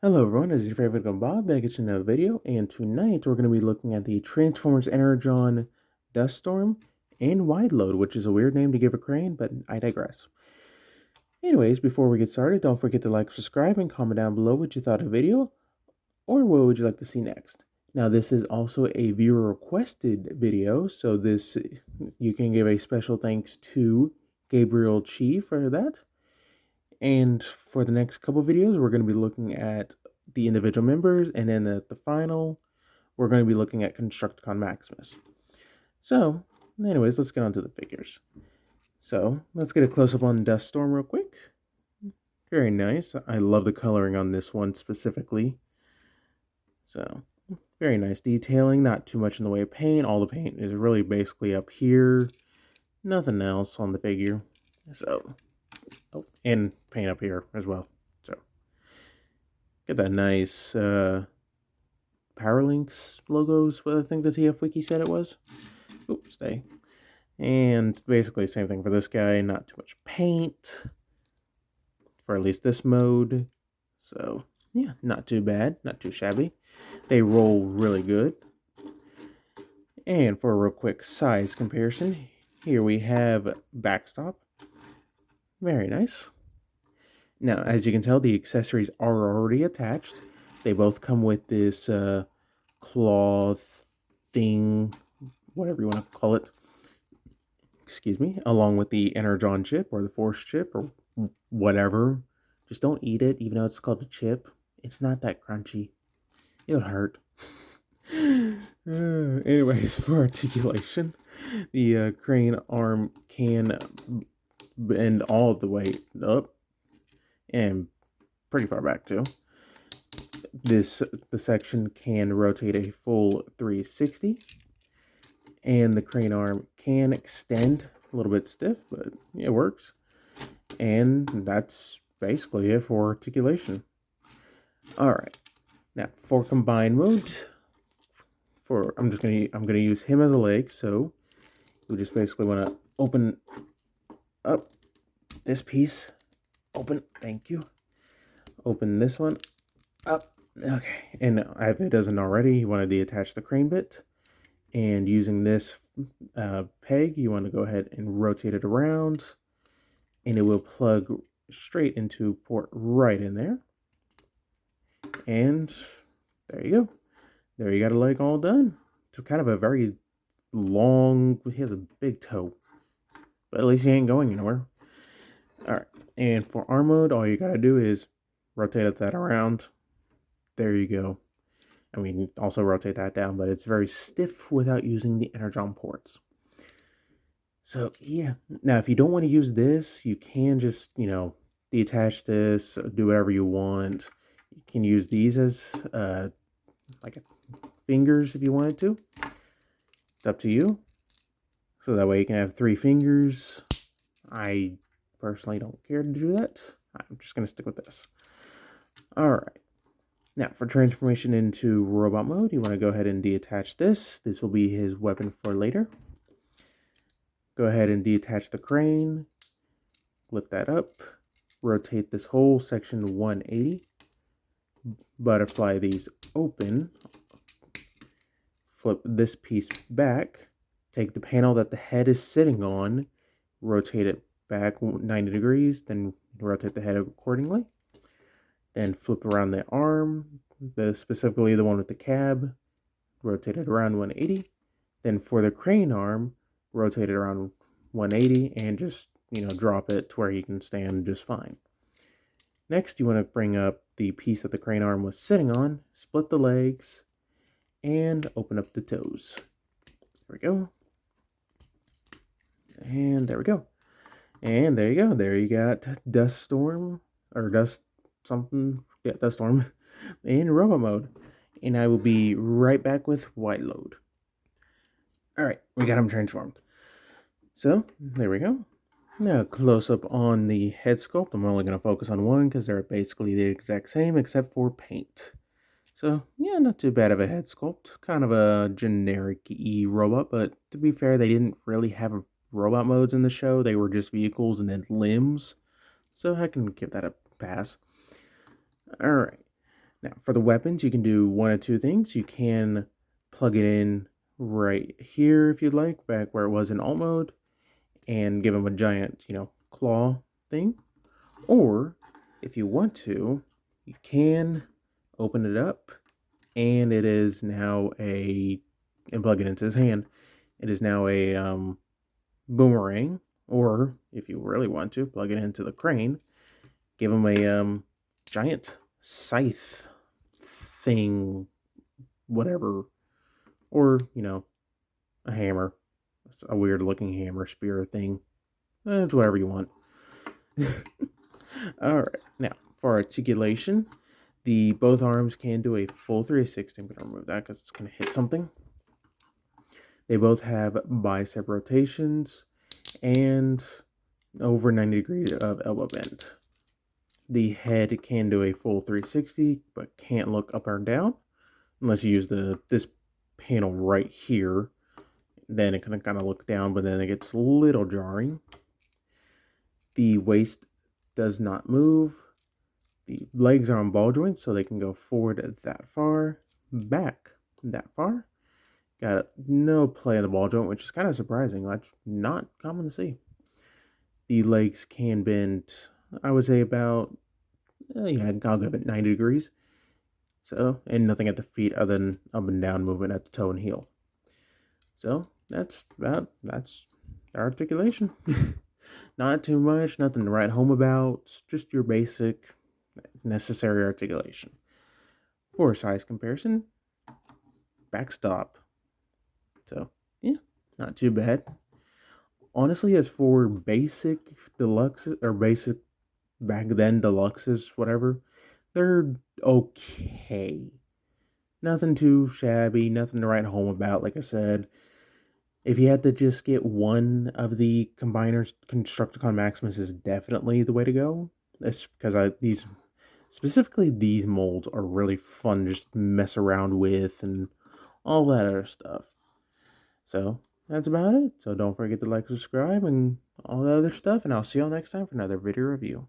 Hello everyone, this is your favorite gun Bob back at another video, and tonight we're going to be looking at the Transformers Energon Duststorm and Wideload, which is a weird name to give a crane, but I digress. Anyways, before we get started, don't forget to like, subscribe, and comment down below what you thought of the video, or what would you like to see next. Now this is also a viewer requested video, so you can give a special thanks to Gabriel Chi for that. And for the next couple videos, we're going to be looking at the individual members, and then at the final, we're going to be looking at Constructicon Maximus. So, anyways, let's get on to the figures. So, let's get a close-up on Duststorm real quick. Very nice. I love the coloring on this one specifically. So, very nice detailing, not too much in the way of paint. All the paint is really basically up here. Nothing else on the figure. So, oh, and paint up here as well. So, get that nice Powerlinks logos, what I think the TF Wiki said it was. Oops, stay. And basically same thing for this guy, not too much paint for at least this mode. So, yeah, not too bad, not too shabby. They roll really good. And for a real quick size comparison, here we have backstop. Very nice. Now, as you can tell, the accessories are already attached. They both come with this cloth thing, whatever you want to call it, excuse me, along with the Energon chip or the Force chip or whatever. Just don't eat it, even though it's called a chip. It's not that crunchy. It would hurt. Anyways, for articulation, the crane arm can bend all the way up and pretty far back too. The section can rotate a full 360, and the crane arm can extend a little bit stiff, but it works. And that's basically it for articulation. All right, now for combine mode, I'm gonna use him as a leg. So we just basically want to open up this piece. Open, thank you. Open this one up. Okay, and if it doesn't already, you want to deattach the crane bit, and using this peg, you want to go ahead and rotate it around, and it will plug straight into port right in there. And there you go. There you got a leg all done. It's kind of a very long, he has a big toe, but at least he ain't going anywhere. All right, and for arm mode, all you gotta do is rotate that around. There you go. I mean, also rotate that down, but it's very stiff without using the Energon ports. So, yeah. Now, if you don't want to use this, you can just, detach this, do whatever you want. You can use these as, like, fingers if you wanted to. It's up to you. So that way you can have 3 fingers. I personally don't care to do that. I'm just going to stick with this. All right. Now, for transformation into robot mode, you want to go ahead and deattach this. This will be his weapon for later. Go ahead and deattach the crane. Lift that up. Rotate this whole section 180. Butterfly these open. Flip this piece back. Take the panel that the head is sitting on. Rotate it back 90 degrees. Then rotate the head accordingly. Then flip around the arm, specifically the one with the cab, rotate it around 180. Then for the crane arm, rotate it around 180 and just, drop it to where you can stand just fine. Next, you want to bring up the piece that the crane arm was sitting on, split the legs, and open up the toes. There we go. And there we go. And there you go. There you got Duststorm, or Duststorm in robot mode. And I will be right back with Wideload. Alright, we got him transformed. So, there we go. Now, close up on the head sculpt. I'm only going to focus on one because they're basically the exact same except for paint. So, yeah, not too bad of a head sculpt. Kind of a generic-y robot, but to be fair, they didn't really have robot modes in the show. They were just vehicles and then limbs. So I can give that a pass. Alright. Now, for the weapons, you can do one of two things. You can plug it in right here if you'd like, back where it was in alt mode, and give them a giant, claw thing. Or, if you want to, you can open it up, and it is now and plug it into his hand. It is now a boomerang. Or, if you really want to, plug it into the crane, give him a giant scythe thing, whatever, or a hammer. It's a weird looking hammer spear thing. It's whatever you want. All right, now for articulation, the both arms can do a full 360. I'm gonna remove that because it's gonna hit something. They both have bicep rotations and over 90 degrees of elbow bend. The head can do a full 360, but can't look up or down unless you use this panel right here. Then it can kind of look down, but then it gets a little jarring. The waist does not move. The legs are on ball joints, so they can go forward that far, back that far. Got no play in the ball joint, which is kind of surprising. That's not common to see. The legs can bend, I would say about, I'll give it 90 degrees. So, and nothing at the feet other than up and down movement at the toe and heel. So, that's articulation. Not too much, nothing to write home about, just your basic necessary articulation. For size comparison, backstop. So, yeah, not too bad. Honestly, as for basic deluxes, or basic back then deluxes, whatever, they're okay. Nothing too shabby, nothing to write home about, like I said. If you had to just get one of the combiners, Constructicon Maximus is definitely the way to go. That's because specifically these molds are really fun to just mess around with and all that other stuff. So that's about it. So don't forget to like, subscribe, and all the other stuff, and I'll see y'all next time for another video review.